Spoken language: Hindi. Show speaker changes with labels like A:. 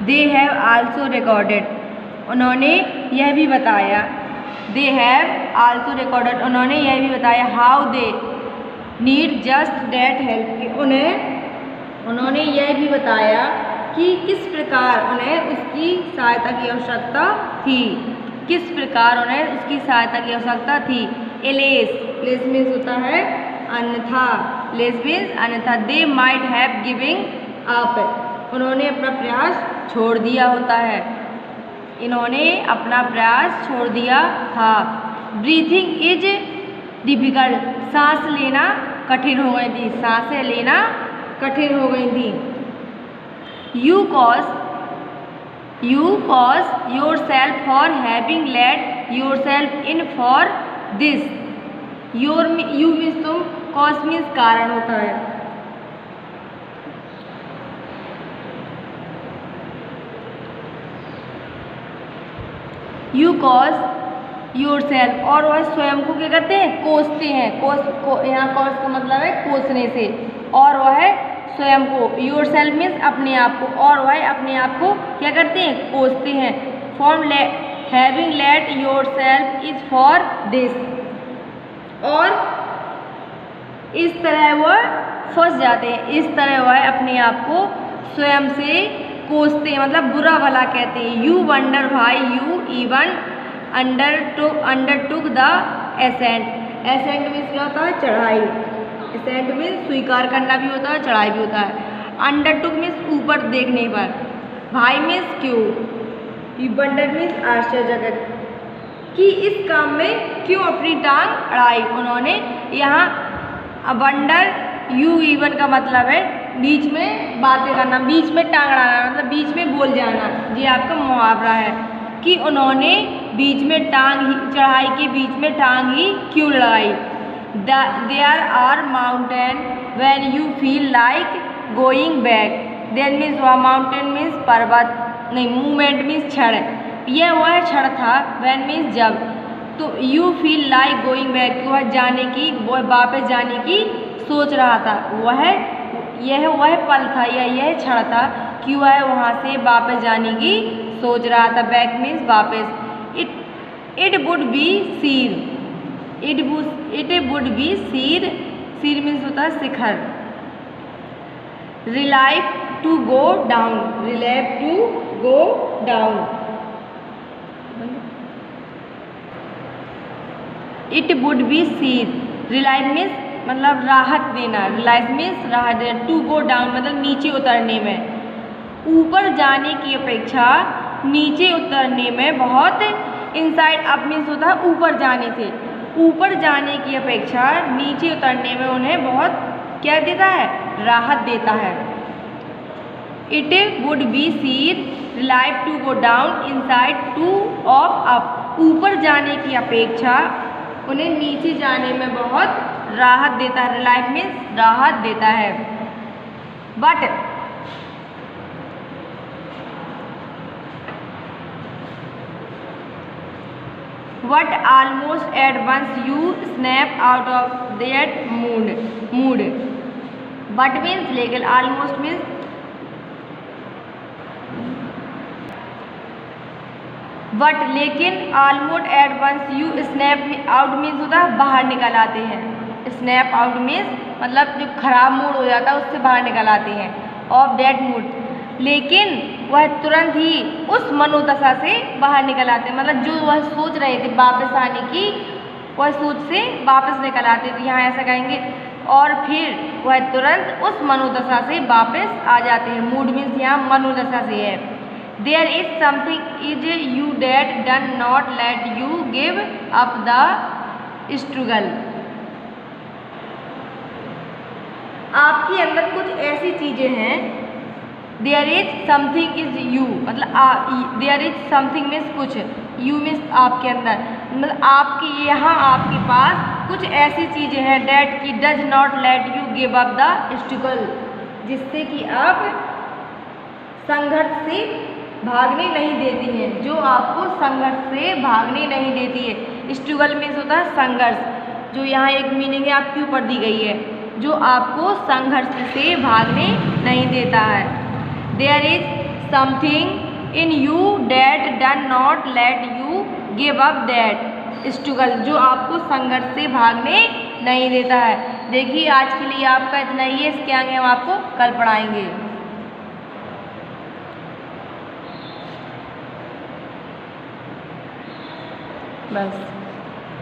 A: दे हैव आल्सो रिकॉर्डेड, उन्होंने यह भी बताया, दे हैव आल्सो रिकॉर्डेड, उन्होंने यह भी बताया, how they need just that help, उन्होंने यह भी बताया कि किस प्रकार उन्हें उसकी सहायता की आवश्यकता थी, किस प्रकार उन्हें उसकी सहायता की आवश्यकता थी। एलेस, लेस मीन्स होता है अन्यथा, लेस मीन्स अन्यथा। They might have giving up, उन्होंने अपना प्रयास छोड़ दिया होता है, इन्होंने अपना प्रयास छोड़ दिया था। ब्रीथिंग इज डिफिकल्ट, सांस लेना कठिन हो गई थी, सांसें लेना कठिन हो गई थी। You cause your self for having let your self in for this, your you means तुम, कॉज मीन्स कारण होता है। यू कॉज योर सेल्फ, और वह स्वयं को क्या करते हैं, कोसते हैं, यहाँ कॉज का मतलब है कोसने से, और वह स्वयं को, योर सेल्फ मीन्स अपने आप को, और वह अपने आप को क्या करते हैं, कोसते हैं। Form having let your self is for this, और इस तरह वह फंस जाते हैं, इस तरह वह अपने आप को स्वयं से कोसते हैं, मतलब बुरा भला कहते हैं। You wonder why you even undertook the ascent, ascent means क्या होता है, चढ़ाई, एसेंट मीन्स स्वीकार करना भी होता है, चढ़ाई भी होता है। अंडरटुक मीन्स ऊपर देखने पर, भाई मीन्स क्यों, वंडर मीन्स आश्चर्यजनक, कि इस काम में क्यों अपनी टांग अड़ाई उन्होंने। यहाँ वंडर यू इवन का मतलब है बीच में बातें करना, बीच में टांग अड़ाना, मतलब बीच में बोल जाना, ये आपका मुहावरा है कि उन्होंने बीच में टांग ही, चढ़ाई के बीच में टांग ही क्यों लगाई। There are mountain when you feel like going back, there means वह, माउंटेन मीन्स पर्वत, नहीं, मूवमेंट मीन्स क्षण, यह वह क्षण था, व्हेन मीन्स जब, तो you feel like going back, वह जाने की, वह वापस जाने की सोच रहा था, वह पल था या यह क्षण था कि वह वहाँ से वापस जाने की सोच रहा था। बैक मीन्स वापस। It would be sheer, it would be sheer, sheer means होता है शिखर। Relieve to go down, relieve to go down, it would be sheer, relieve means मतलब राहत देना, रिलाइव मीन्स राहत देना, टू गो डाउन मतलब नीचे उतरने में, ऊपर जाने की अपेक्षा नीचे उतरने में बहुत, इनसाइड अप मीन्स होता है ऊपर जाने से, ऊपर जाने की अपेक्षा नीचे उतरने में उन्हें बहुत क्या देता है, राहत देता है। It would be sheer relieve to go down inside to of up, ऊपर जाने की अपेक्षा उन्हें नीचे जाने में बहुत राहत देता है, रिलाइव मीन्स राहत देता है। But almost at once you snap out of that mood, but means लेकिन, almost means but, लेकिन almost at once you snap out means होता है बाहर निकल आते हैं, snap out means मतलब जो खराब मूड हो जाता है उससे बाहर निकल आते हैं, of that mood, लेकिन वह तुरंत ही उस मनोदशा से बाहर निकल आते हैं, मतलब जो वह सोच रहे थे वापस आने की, वह सोच से वापस निकल आते थे, यहाँ ऐसा कहेंगे, और फिर वह तुरंत उस मनोदशा से वापस आ जाते हैं। मूड मीन्स यहाँ मनोदशा से है। There is something is you that don't not let you give up the struggle, आपके अंदर कुछ ऐसी चीज़ें हैं, there is something is you मतलब देयर इज समथिंग मीन्स कुछ, यू मीन्स आपके अंदर, मतलब आपके यहाँ आपके पास कुछ ऐसी चीज़ें हैं, डैट की does not let you give up the struggle, जिससे कि आप संघर्ष से भागने नहीं देती हैं, जो आपको संघर्ष से भागने नहीं देती है। स्ट्रगल मीन्स होता है संघर्ष, जो यहाँ एक मीनिंग है आपके ऊपर दी गई है, जो आपको संघर्ष से भागने नहीं देता है। There is something in you that don't not let you give up that struggle, जो आपको संघर्ष से भागने नहीं देता है। देखिए आज के लिए आपका इतना ही है, इसके आगे हम आपको कल पढ़ाएंगे। बस।